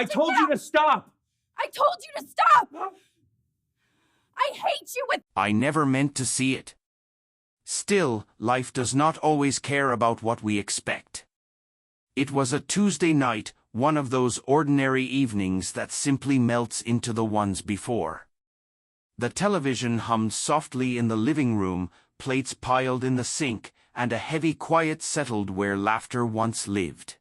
I told you to stop! I told you to stop! I hate you with— I never meant to see it. Still, life does not always care about what we expect. It was a Tuesday night, one of those ordinary evenings that simply melts into the ones before. The television hummed softly in the living room, plates piled in the sink, and a heavy quiet settled where laughter once lived.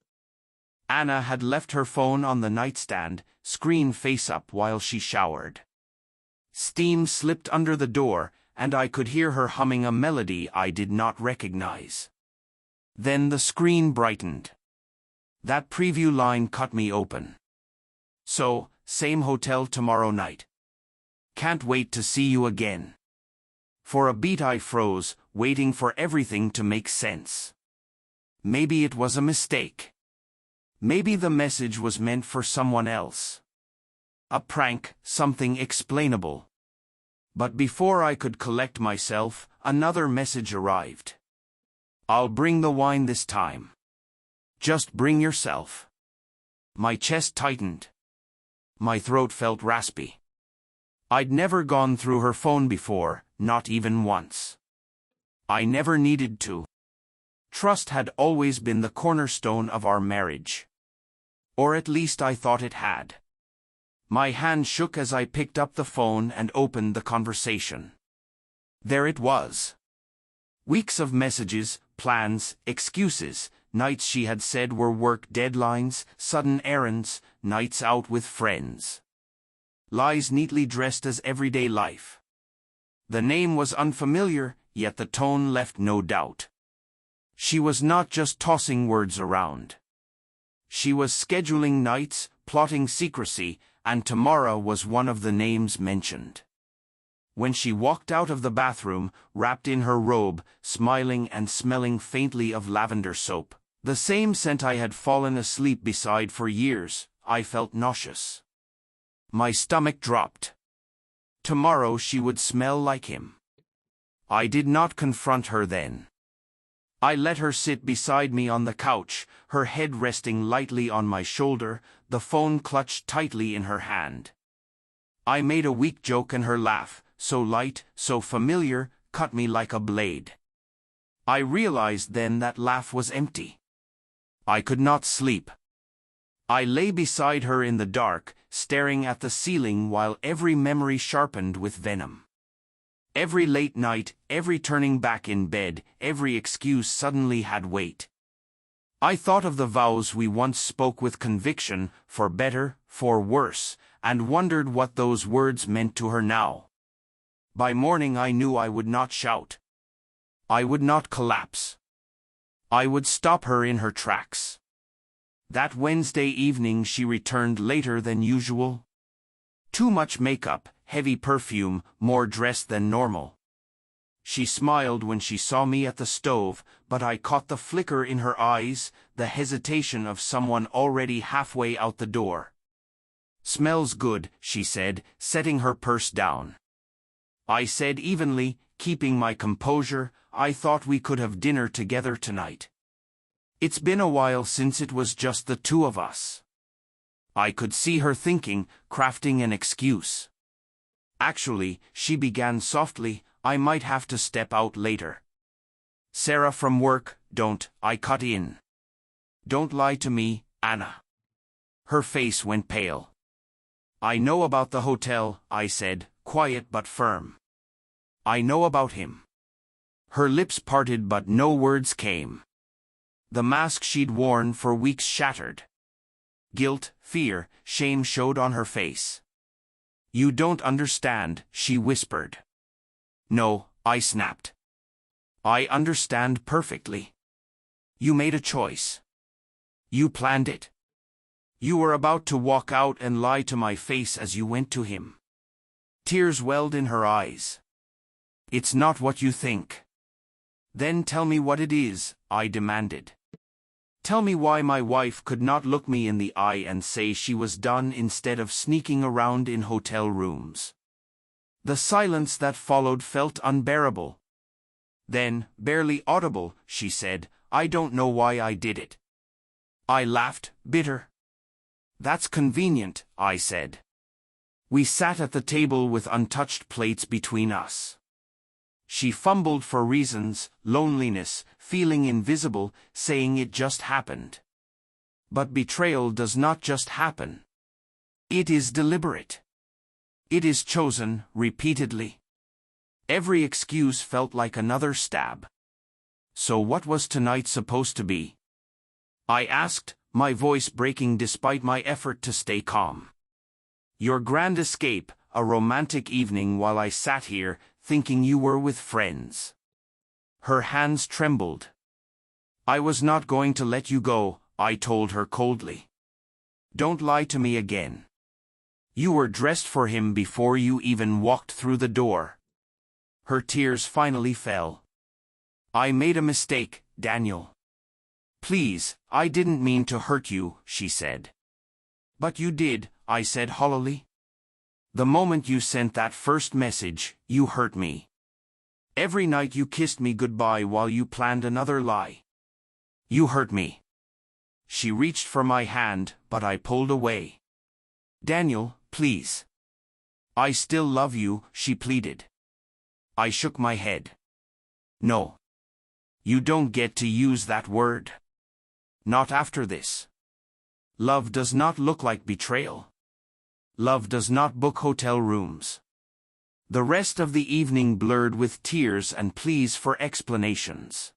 Anna had left her phone on the nightstand, screen face up while she showered. Steam slipped under the door, and I could hear her humming a melody I did not recognize. Then the screen brightened. That preview line cut me open. So, same hotel tomorrow night. Can't wait to see you again. For a beat I froze, waiting for everything to make sense. Maybe it was a mistake. Maybe the message was meant for someone else. A prank, something explainable. But before I could collect myself, another message arrived. I'll bring the wine this time. Just bring yourself. My chest tightened. My throat felt raspy. I'd never gone through her phone before, not even once. I never needed to. Trust had always been the cornerstone of our marriage. Or at least I thought it had. My hand shook as I picked up the phone and opened the conversation. There it was. Weeks of messages, plans, excuses, nights she had said were work deadlines, sudden errands, nights out with friends. Lies neatly dressed as everyday life. The name was unfamiliar, yet the tone left no doubt. She was not just tossing words around. She was scheduling nights, plotting secrecy, and tomorrow was one of the names mentioned. When she walked out of the bathroom, wrapped in her robe, smiling and smelling faintly of lavender soap, the same scent I had fallen asleep beside for years, I felt nauseous. My stomach dropped. Tomorrow she would smell like him. I did not confront her then. I let her sit beside me on the couch, her head resting lightly on my shoulder, the phone clutched tightly in her hand. I made a weak joke and her laugh, so light, so familiar, cut me like a blade. I realized then that laugh was empty. I could not sleep. I lay beside her in the dark, staring at the ceiling while every memory sharpened with venom. Every late night, every turning back in bed, every excuse suddenly had weight. I thought of the vows we once spoke with conviction, for better, for worse, and wondered what those words meant to her now. By morning I knew I would not shout. I would not collapse. I would stop her in her tracks. That Wednesday evening she returned later than usual. Too much makeup, heavy perfume, more dressed than normal. She smiled when she saw me at the stove, but I caught the flicker in her eyes, the hesitation of someone already halfway out the door. "Smells good," she said, setting her purse down. I said evenly, keeping my composure, "I thought we could have dinner together tonight. It's been a while since it was just the two of us." I could see her thinking, crafting an excuse. "Actually," she began softly, "I might have to step out later." "Sarah from work, don't," I cut in. "Don't lie to me, Anna." Her face went pale. "I know about the hotel," I said, quiet but firm. "I know about him." Her lips parted but no words came. The mask she'd worn for weeks shattered. Guilt, fear, shame showed on her face. "You don't understand," she whispered. "No," I snapped. "I understand perfectly. You made a choice. You planned it. You were about to walk out and lie to my face as you went to him." Tears welled in her eyes. "It's not what you think." "Then tell me what it is," I demanded. "Tell me why my wife could not look me in the eye and say she was done instead of sneaking around in hotel rooms." The silence that followed felt unbearable. Then, barely audible, she said, "I don't know why I did it." I laughed, bitter. That's convenient, I said. We sat at the table with untouched plates between us. She fumbled for reasons, loneliness, feeling invisible, saying it just happened. But betrayal does not just happen. It is deliberate. It is chosen, repeatedly. Every excuse felt like another stab. So what was tonight supposed to be? I asked, my voice breaking despite my effort to stay calm. Your grand escape, a romantic evening while I sat here, thinking you were with friends. Her hands trembled. I was not going to let you go, I told her coldly. Don't lie to me again. You were dressed for him before you even walked through the door. Her tears finally fell. I made a mistake, Daniel. Please, I didn't mean to hurt you, she said. But you did, I said hollowly. The moment you sent that first message, you hurt me. Every night you kissed me goodbye while you planned another lie. You hurt me. She reached for my hand, but I pulled away. Daniel, please. I still love you, she pleaded. I shook my head. No. You don't get to use that word. Not after this. Love does not look like betrayal. Love does not book hotel rooms. The rest of the evening blurred with tears and pleas for explanations.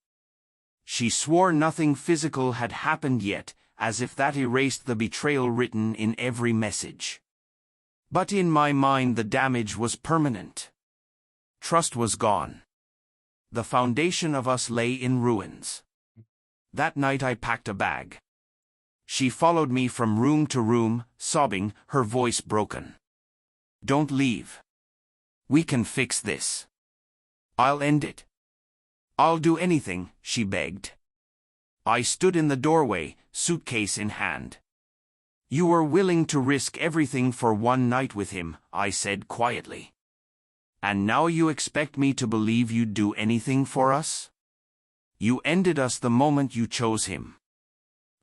She swore nothing physical had happened yet, as if that erased the betrayal written in every message. But in my mind the damage was permanent. Trust was gone. The foundation of us lay in ruins. That night I packed a bag. She followed me from room to room, sobbing, her voice broken. Don't leave. We can fix this. I'll end it. I'll do anything, she begged. I stood in the doorway, suitcase in hand. You were willing to risk everything for one night with him, I said quietly. And now you expect me to believe you'd do anything for us? You ended us the moment you chose him.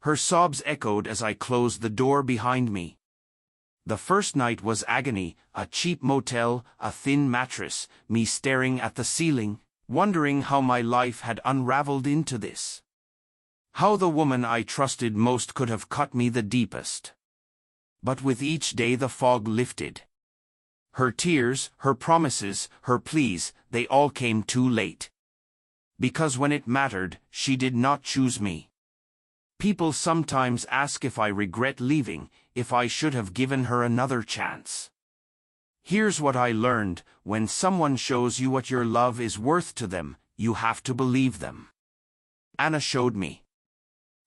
Her sobs echoed as I closed the door behind me. The first night was agony, a cheap motel, a thin mattress, me staring at the ceiling, wondering how my life had unraveled into this. How the woman I trusted most could have cut me the deepest. But with each day the fog lifted. Her tears, her promises, her pleas, they all came too late. Because when it mattered, she did not choose me. People sometimes ask if I regret leaving, if I should have given her another chance. Here's what I learned: when someone shows you what your love is worth to them, you have to believe them. Anna showed me.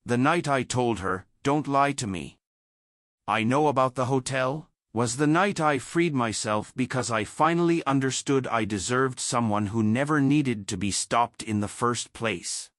The night I told her, don't lie to me. I know about the hotel, was the night I freed myself because I finally understood I deserved someone who never needed to be stopped in the first place.